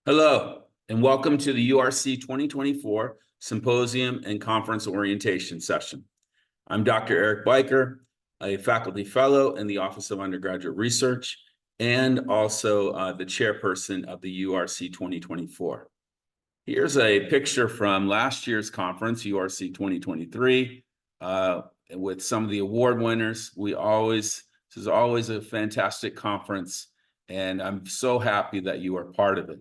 Hello, and welcome to the URC 2024 Symposium and Conference Orientation Session. I'm Dr. Erik Byker, a faculty fellow in the Office of Undergraduate Research, and also the chairperson of the URC 2024. Here's a picture from last year's conference, URC 2023, with some of the award winners. This is always a fantastic conference, and I'm so happy that you are part of it.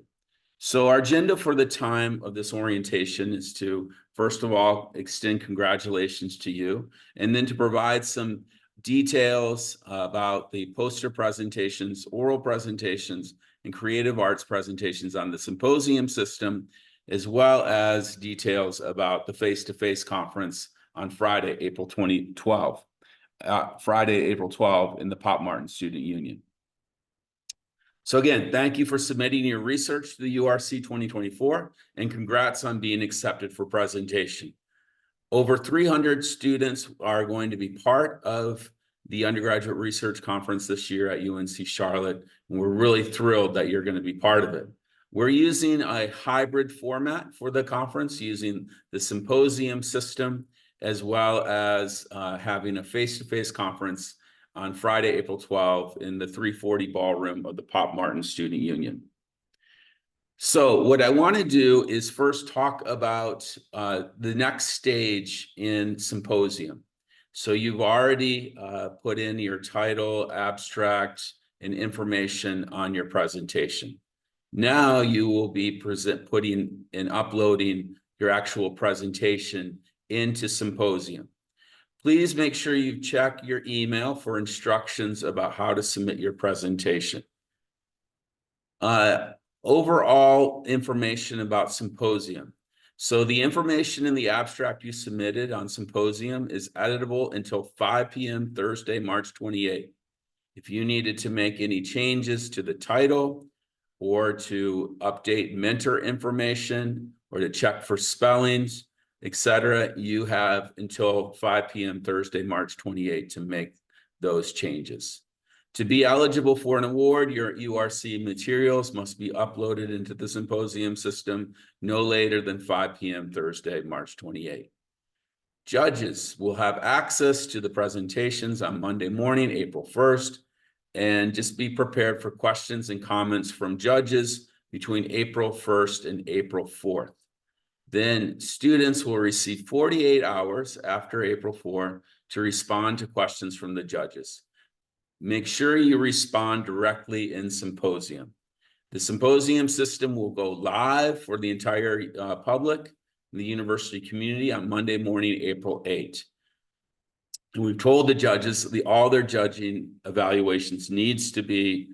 So our agenda for the time of this orientation is to, first of all, extend congratulations to you, and then to provide some details about the poster presentations, oral presentations, and creative arts presentations on the symposium system, as well as details about the face-to-face conference on Friday, April 12 in the Pop Martin Student Union. So again, thank you for submitting your research to the URC 2024, and congrats on being accepted for presentation. Over 300 students are going to be part of the Undergraduate Research Conference this year at UNC Charlotte, and we're really thrilled that you're going to be part of it. We're using a hybrid format for the conference, using the symposium system, as well as having a face-to-face conference on Friday, April 12 in the 340 ballroom of the Pop Martin Student Union. So what I want to do is first talk about the next stage in symposium. So you've already put in your title, abstract, and information on your presentation. Now you will be putting and uploading your actual presentation into symposium. Please make sure you check your email for instructions about how to submit your presentation. Overall information about symposium. So the information in the abstract you submitted on symposium is editable until 5 p.m. Thursday, March 28th. If you needed to make any changes to the title or to update mentor information or to check for spellings, etc., you have until 5 p.m. Thursday, March 28th to make those changes. To be eligible for an award, your URC materials must be uploaded into the symposium system no later than 5 p.m. Thursday, March 28th. Judges will have access to the presentations on Monday morning, April 1st, and just be prepared for questions and comments from judges between April 1st and April 4th. Then students will receive 48 hours after April 4 to respond to questions from the judges. Make sure you respond directly in symposium. The symposium system will go live for the entire public and the university community on Monday morning, April 8. And we've told the judges all their judging evaluations needs to be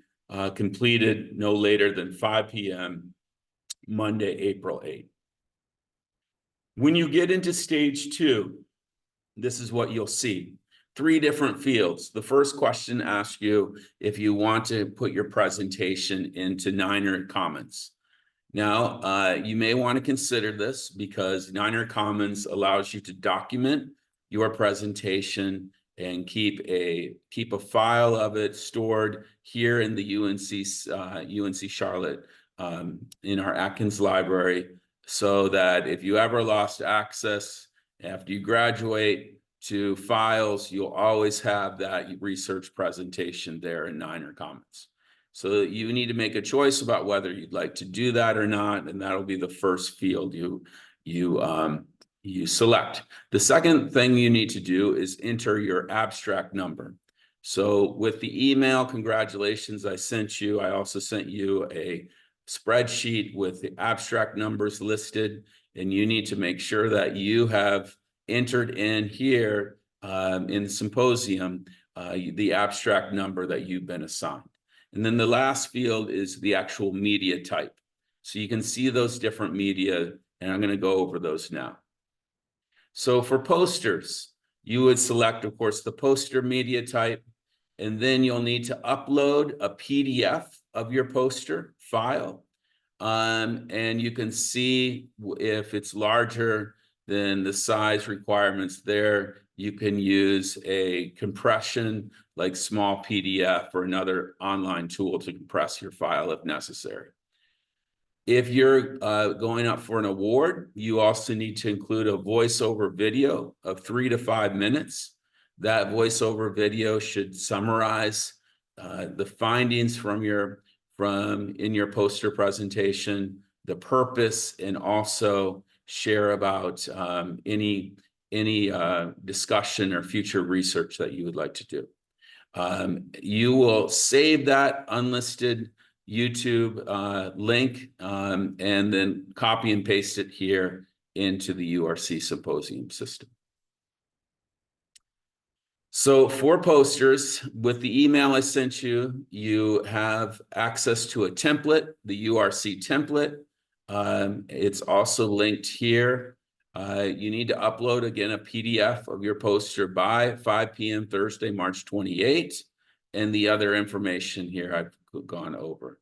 completed no later than 5 p.m. Monday, April 8. When you get into stage 2, this is what you'll see. 3 different fields. The first question asks you if you want to put your presentation into Niner Commons. Now, you may want to consider this because Niner Commons allows you to document your presentation and keep a file of it stored here in the UNC Charlotte in our Atkins library, so that if you ever lost access after you graduate to files, you'll always have that research presentation there in Niner Commons. So you need to make a choice about whether you'd like to do that or not, and that'll be the first field you select. The second thing you need to do is enter your abstract number. So with the email, congratulations, I also sent you a spreadsheet with the abstract numbers listed, and you need to make sure that you have entered in here in the symposium the abstract number that you've been assigned. And then the last field is the actual media type. So you can see those different media, and I'm going to go over those now. So for posters, you would select, of course, the poster media type, and then you'll need to upload a PDF of your poster file. And you can see if it's larger than the size requirements there, you can use a compression like small PDF or another online tool to compress your file if necessary. If you're going up for an award, you also need to include a voiceover video of 3 to 5 minutes. That voiceover video should summarize the findings from in your poster presentation, the purpose, and also share about any discussion or future research that you would like to do. You will save that unlisted YouTube link and then copy and paste it here into the URC symposium system. So for posters, with the email I sent you, you have access to a template, the URC template. It's also linked here. You need to upload, again, a PDF of your poster by 5 p.m. Thursday, March 28th, and the other information here I've gone over.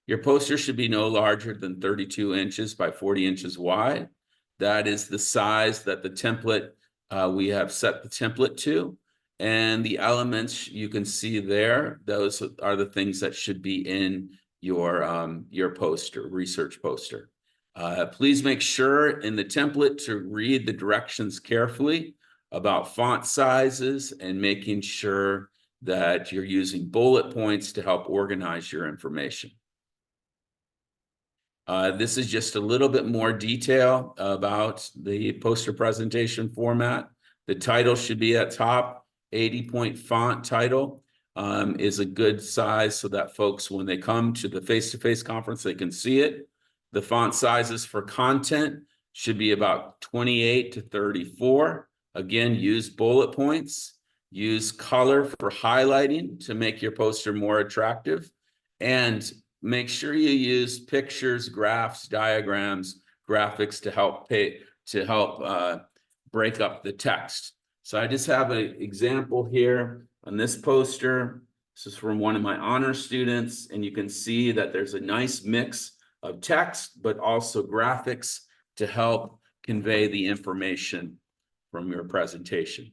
Your poster should be no larger than 32 inches by 40 inches wide. That is the size that the template, we have set the template to. And the elements you can see there, those are the things that should be in your poster, research poster. Please make sure in the template to read the directions carefully about font sizes and making sure that you're using bullet points to help organize your information. This is just a little bit more detail about the poster presentation format. The title should be at top. 80-point font title is a good size so that folks, when they come to the face-to-face conference, they can see it. The font sizes for content should be about 28 to 34. Again, use bullet points. Use color for highlighting to make your poster more attractive. And make sure you use pictures, graphs, diagrams, graphics to help break up the text. So I just have an example here on this poster. This is from one of my honor students, and you can see that there's a nice mix of text, but also graphics to help convey the information from your presentation.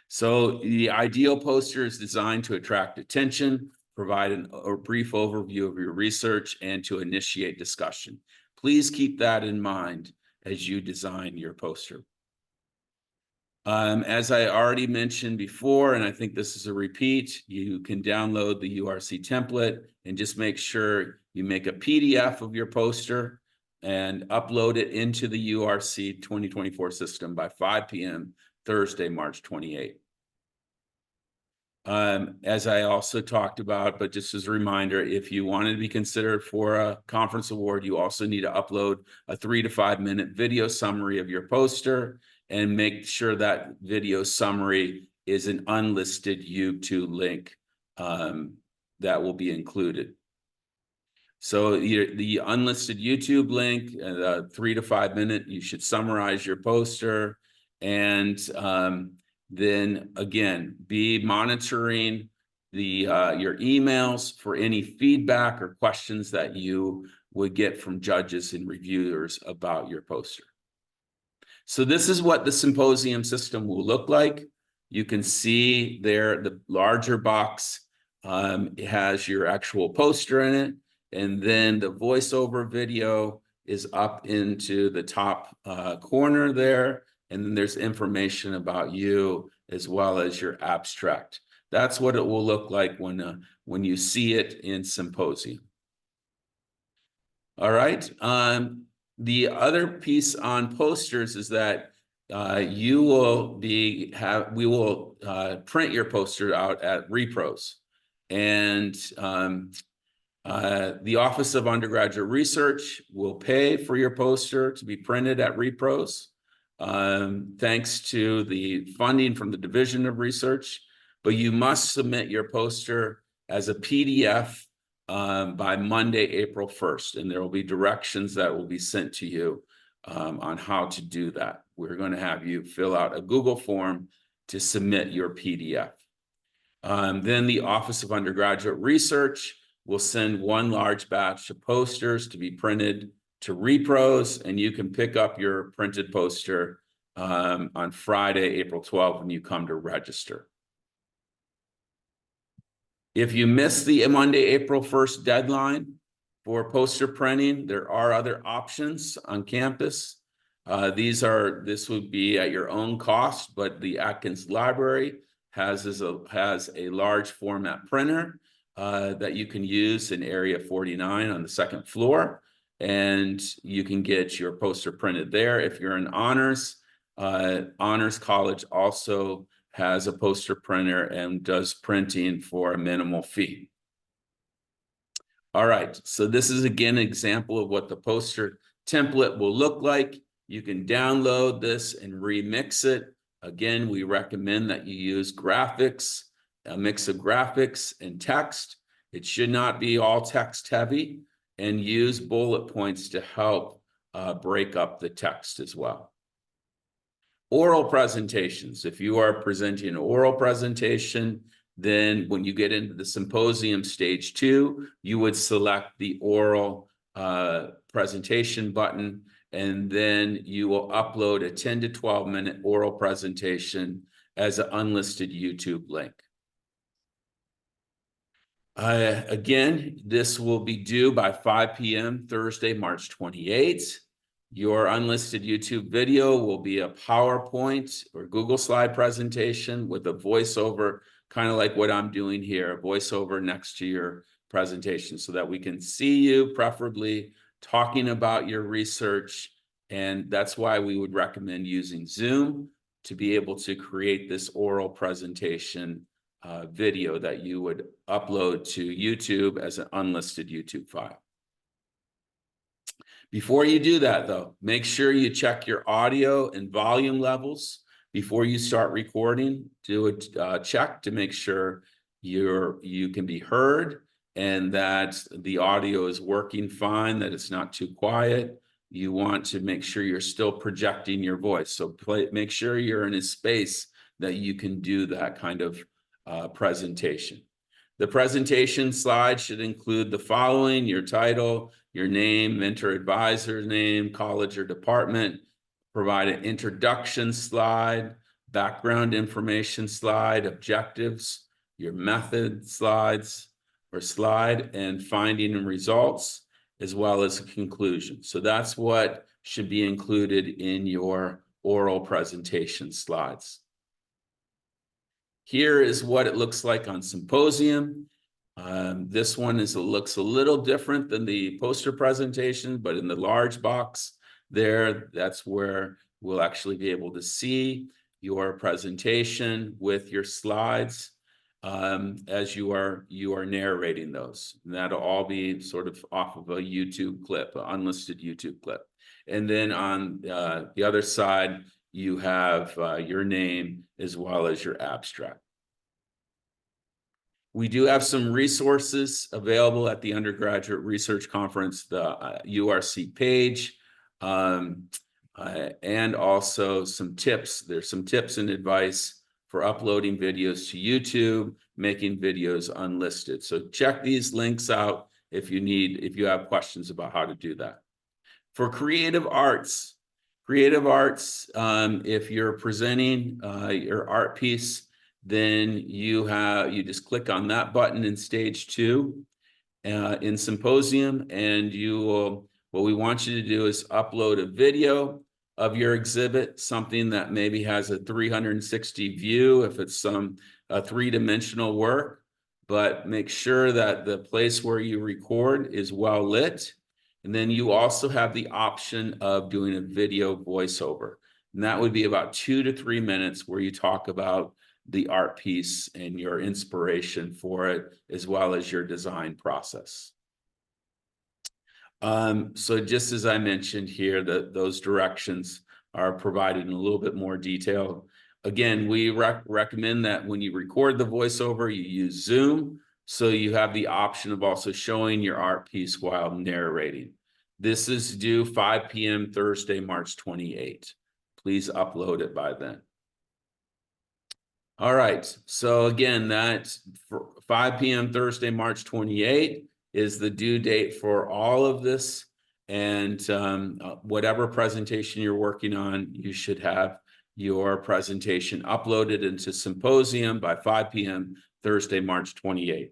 So the ideal poster is designed to attract attention, provide a brief overview of your research, and to initiate discussion. Please keep that in mind as you design your poster. As I already mentioned before, and I think this is a repeat, you can download the URC template and just make sure you make a PDF of your poster and upload it into the URC 2024 system by 5 p.m. Thursday, March 28th. As I also talked about, but just as a reminder, if you wanted to be considered for a conference award, you also need to upload a 3 to 5 minute video summary of your poster and make sure that video summary is an unlisted YouTube link that will be included. So the unlisted YouTube link, 3 to 5 minute, you should summarize your poster. And then again, be monitoring your emails for any feedback or questions that you would get from judges and reviewers about your poster. So this is what the symposium system will look like. You can see there the larger box has your actual poster in it, and then the voiceover video is up into the top corner there, and then there's information about you as well as your abstract. That's what it will look like when you see it in symposium. All right. The other piece on posters is that we will print your poster out at repros, and the Office of Undergraduate Research will pay for your poster to be printed at repros, thanks to the funding from the Division of Research. But you must submit your poster as a PDF by Monday, April 1st, and there will be directions that will be sent to you on how to do that. We're going to have you fill out a Google form to submit your PDF. Then the Office of Undergraduate Research will send one large batch of posters to be printed to repros, and you can pick up your printed poster on Friday, April 12th, when you come to register. If you miss the Monday, April 1st deadline For poster printing, there are other options on campus. This would be at your own cost, but the Atkins Library has a large format printer that you can use in area 49 on the second floor, and you can get your poster printed there. If you're in honors, Honors College also has a poster printer and does printing for a minimal fee. All right, so this is again an example of what the poster template will look like. You can download this and remix it. Again, we recommend that you use graphics, a mix of graphics and text. It should not be all text heavy, and use bullet points to help break up the text as well. Oral presentations. If you are presenting an oral presentation, then when you get into the symposium stage 2, you would select the oral presentation button, and then you will upload a 10 to 12 minute oral presentation as an unlisted YouTube link. Again, this will be due by 5 p.m. Thursday, March 28th. Your unlisted YouTube video will be a PowerPoint or Google slide presentation with a voiceover, kind of like what I'm doing here, a voiceover next to your presentation so that we can see you, preferably talking about your research. And that's why we would recommend using Zoom to be able to create this oral presentation video that you would upload to YouTube as an unlisted YouTube file. Before you do that, though, make sure you check your audio and volume levels before you start recording. Do a check to make sure you can be heard and that the audio is working fine, that it's not too quiet. You want to make sure you're still projecting your voice. So make sure you're in a space that you can do that kind of presentation. The presentation slide should include the following: your title, your name, mentor advisor's name, college or department. Provide an introduction slide, background information slide, objectives, your method slides or slide, and finding and results, as well as a conclusion. So that's what should be included in your oral presentation slides. Here is what it looks like on Symposium. This one looks a little different than the poster presentation, but in the large box there, that's where we'll actually be able to see your presentation with your slides as you are narrating those. And that'll all be sort of off of a YouTube clip, an unlisted YouTube clip. And then on the other side, you have your name as well as your abstract. We do have some resources available at the Undergraduate Research Conference, the URC page, and also some tips. There's some tips and advice for uploading videos to YouTube, making videos unlisted. So check these links out if you have questions about how to do that. For creative arts, if you're presenting your art piece, then you just click on that button in stage 2 in Symposium, and what we want you to do is upload a video of your exhibit, something that maybe has a 360 view if it's some three-dimensional work, but make sure that the place where you record is well lit. And then you also have the option of doing a video voiceover. And that would be about 2 to 3 minutes where you talk about the art piece and your inspiration for it, as well as your design process. So just as I mentioned here, those directions are provided in a little bit more detail. Again, we recommend that when you record the voiceover, you use Zoom, so you have the option of also showing your art piece while narrating. This is due 5 p.m. Thursday, March 28th. Please upload it by then. All right, so again, that's 5 p.m. Thursday, March 28th is the due date for all of this. And whatever presentation you're working on, you should have your presentation uploaded into Symposium by 5 p.m. Thursday, March 28th.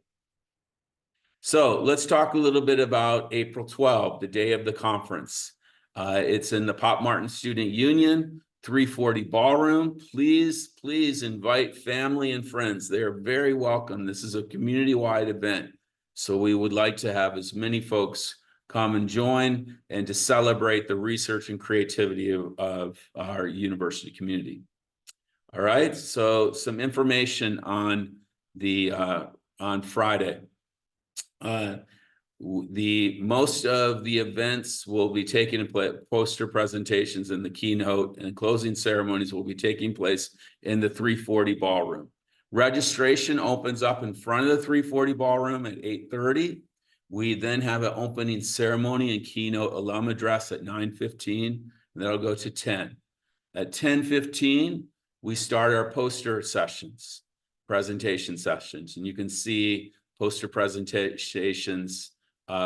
So let's talk a little bit about April 12th, the day of the conference. It's in the Pop Martin Student Union, 340 Ballroom. Please invite family and friends. They are very welcome. This is a community-wide event. So we would like to have as many folks come and join and to celebrate the research and creativity of our university community. All right, so some information on Friday. Most of the events will be taking place, poster presentations and the keynote and closing ceremonies will be taking place in the 340 Ballroom. Registration opens up in front of the 340 Ballroom at 8:30. We then have an opening ceremony and keynote alum address at 9:15, and that'll go to 10. At 10:15, we start our poster sessions, presentation sessions, and you can see poster presentations.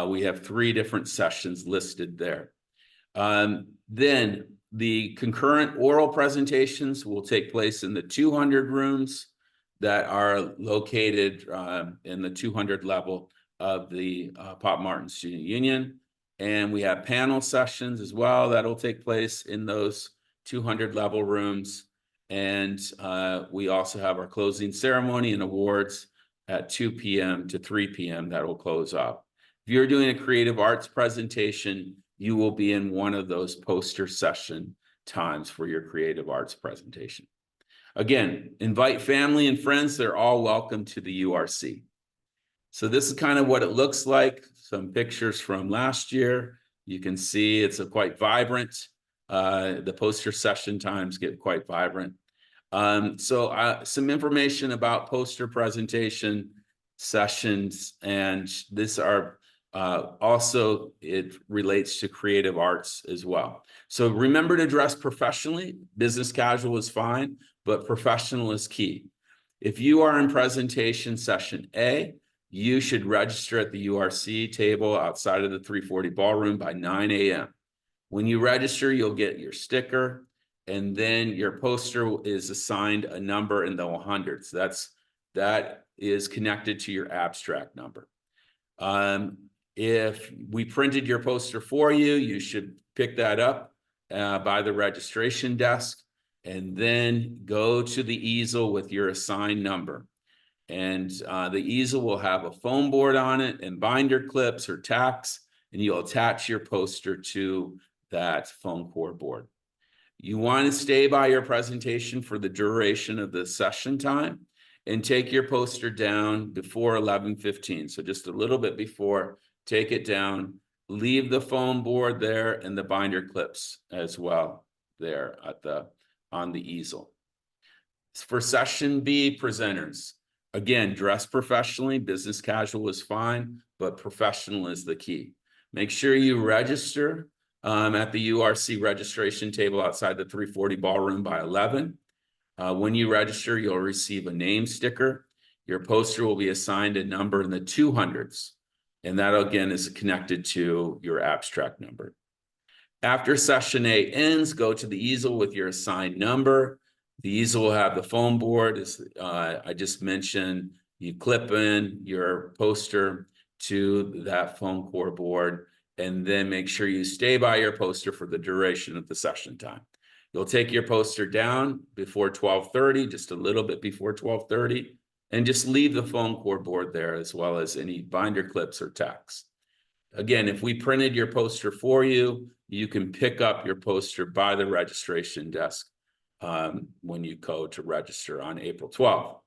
We have 3 different sessions listed there. Then the concurrent oral presentations will take place in the 200 rooms that are located in the 200 level of the Pop Martin Student Union. And we have panel sessions as well that'll take place in those 200 level rooms. And we also have our closing ceremony and awards at 2 p.m. to 3 p.m. that will close up. If you're doing a creative arts presentation, you will be in one of those poster session times for your creative arts presentation. Again, invite family and friends. They're all welcome to the URC. So this is kind of what it looks like. Some pictures from last year. You can see it's quite vibrant. The poster session times get quite vibrant. Some information about poster presentation sessions, and this are also, it relates to creative arts as well. So remember to dress professionally. Business casual is fine, but professional is key. If you are in presentation session A, you should register at the URC table outside of the 340 Ballroom by 9 a.m. When you register, you'll get your sticker, and then your poster is assigned a number in the 100s. That is connected to your abstract number. If we printed your poster for you, you should pick that up by the registration desk and then go to the easel with your assigned number. And the easel will have a foam board on it and binder clips or tacks, and you'll attach your poster to that foam core board. You want to stay by your presentation for the duration of the session time and take your poster down before 11:15. So just a little bit before, take it down, leave the foam board there and the binder clips as well there on the easel. For session B presenters, again, dress professionally. Business casual is fine, but professional is the key. Make sure you register at the URC registration table outside the 340 Ballroom by 11. When you register, you'll receive a name sticker. Your poster will be assigned a number in the 200s, and that again is connected to your abstract number. After session A ends, go to the easel with your assigned number. The easel will have the foam board, as I just mentioned. You clip in your poster to that foam core board, and then make sure you stay by your poster for the duration of the session time. You'll take your poster down before 12:30, just a little bit before 12:30, and just leave the foam core board there, as well as any binder clips or tacks. Again, if we printed your poster for you, you can pick up your poster by the registration desk when you go to register on April 12th.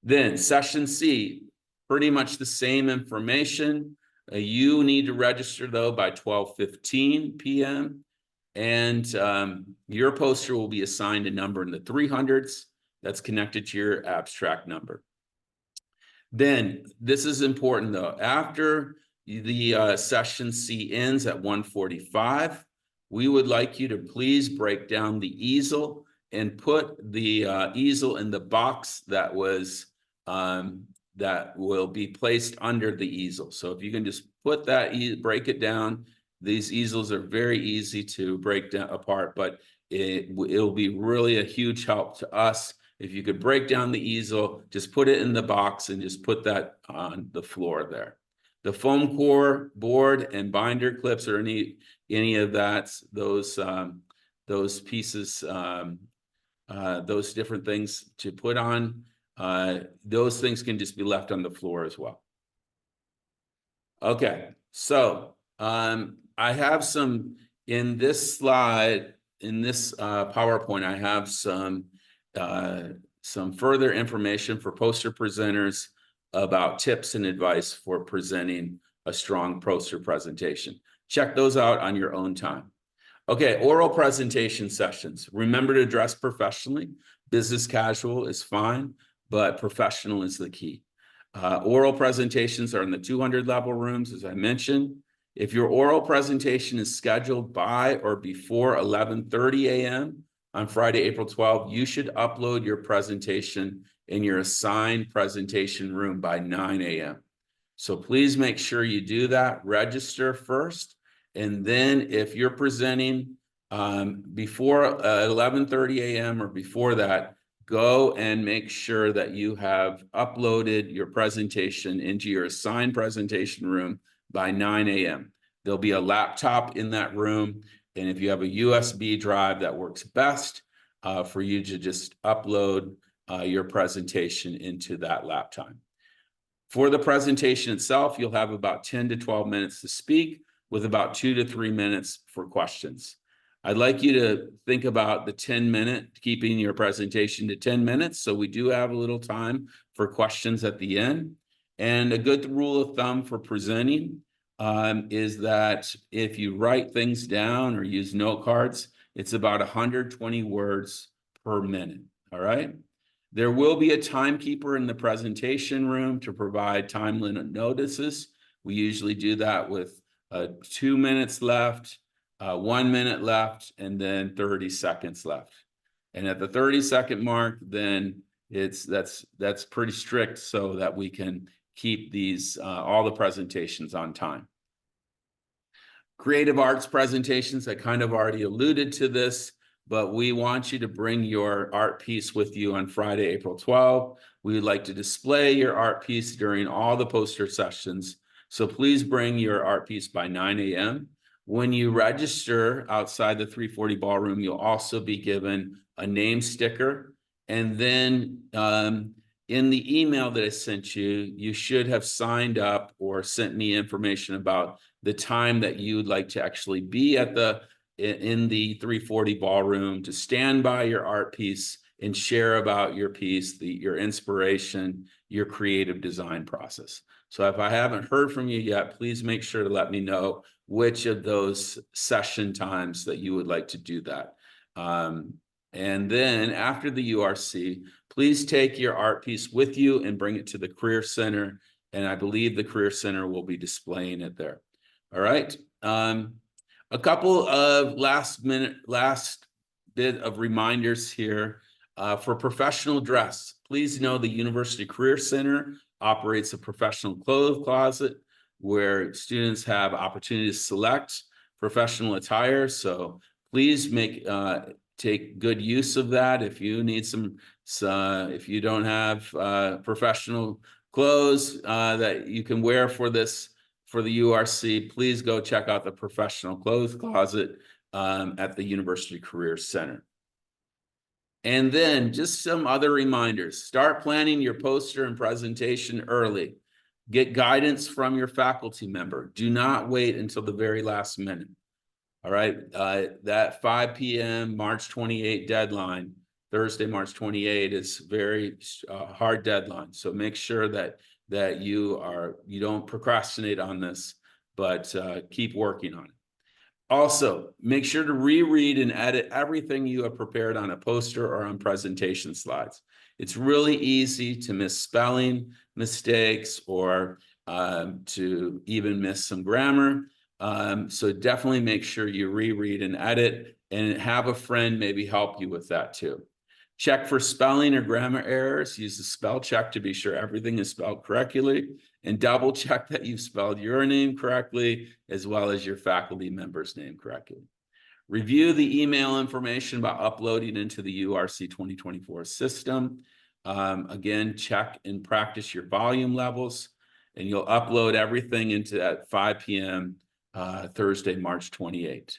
Then session C, pretty much the same information. You need to register though by 12:15 p.m. and your poster will be assigned a number in the 300s that's connected to your abstract number. Then this is important though. After the session C ends at 1:45, we would like you to please break down the easel and put the easel in the box that will be placed under the easel. So if you can just put that, break it down. These easels are very easy to break down apart, but it'll be really a huge help to us. If you could break down the easel, just put it in the box and just put that on the floor there. The foam core board and binder clips or any of that, those pieces, those different things to put on, those things can just be left on the floor as well. Okay, so I have some in this slide, in this PowerPoint, I have some further information for poster presenters about tips and advice for presenting a strong poster presentation. Check those out on your own time. Okay, oral presentation sessions. Remember to dress professionally. Business casual is fine, but professional is the key. Oral presentations are in the 200 level rooms, as I mentioned. If your oral presentation is scheduled by or before 11:30 a.m. on Friday, April 12th, you should upload your presentation in your assigned presentation room by 9 a.m. So please make sure you do that. Register first. And then if you're presenting before 11:30 a.m. or before that, go and make sure that you have uploaded your presentation into your assigned presentation room by 9 a.m. There'll be a laptop in that room. And if you have a USB drive, that works best for you to just upload your presentation into that laptop. For the presentation itself, you'll have about 10 to 12 minutes to speak with about 2 to 3 minutes for questions. I'd like you to think about the 10-minute, keeping your presentation to 10 minutes. So we do have a little time for questions at the end. And a good rule of thumb for presenting is that if you write things down or use note cards, it's about 120 words per minute, all right? There will be a timekeeper in the presentation room to provide time limit notices. We usually do that with 2 minutes left, 1 minute left, and then 30 seconds left. And at the 30-second mark, then that's pretty strict so that we can keep these all the presentations on time. Creative arts presentations, I kind of already alluded to this, but we want you to bring your art piece with you on Friday, April 12th. We would like to display your art piece during all the poster sessions. So please bring your art piece by 9 a.m. When you register outside the 340 ballroom, you'll also be given a name sticker. And then in the email that I sent you, you should have signed up or sent me information about the time that you would like to actually be at in the 340 ballroom to stand by your art piece and share about your piece, your inspiration, your creative design process. So if I haven't heard from you yet, please make sure to let me know which of those session times that you would like to do that. And then after the URC, please take your art piece with you and bring it to the Career Center. And I believe the Career Center will be displaying it there. All right. A couple of last bit of reminders here for professional dress. Please know the University Career Center operates a professional clothes closet where students have opportunity to select professional attire. So please take good use of that. If you need if you don't have professional clothes that you can wear for the URC, please go check out the professional clothes closet at the University Career Center. And then just some other reminders. Start planning your poster and presentation early. Get guidance from your faculty member. Do not wait until the very last minute. All right, that 5 p.m. March 28 deadline, Thursday, March 28 is very hard deadline. So make sure that you don't procrastinate on this, but keep working on it. Also, make sure to reread and edit everything you have prepared on a poster or on presentation slides. It's really easy to miss spelling mistakes or to even miss some grammar. So definitely make sure you reread and edit and have a friend maybe help you with that too. Check for spelling or grammar errors. Use the spell check to be sure everything is spelled correctly, and double check that you've spelled your name correctly as well as your faculty member's name correctly. Review the email information about uploading into the URC 2024 system. Again, check and practice your volume levels. and you'll upload everything into that 5 p.m. Thursday, March 28th.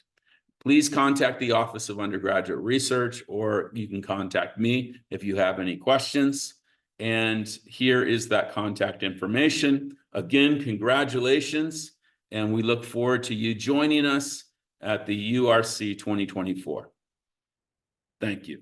Please contact the Office of Undergraduate Research, or you can contact me if you have any questions. And here is that contact information. Again, congratulations, and we look forward to you joining us at the URC 2024. Thank you.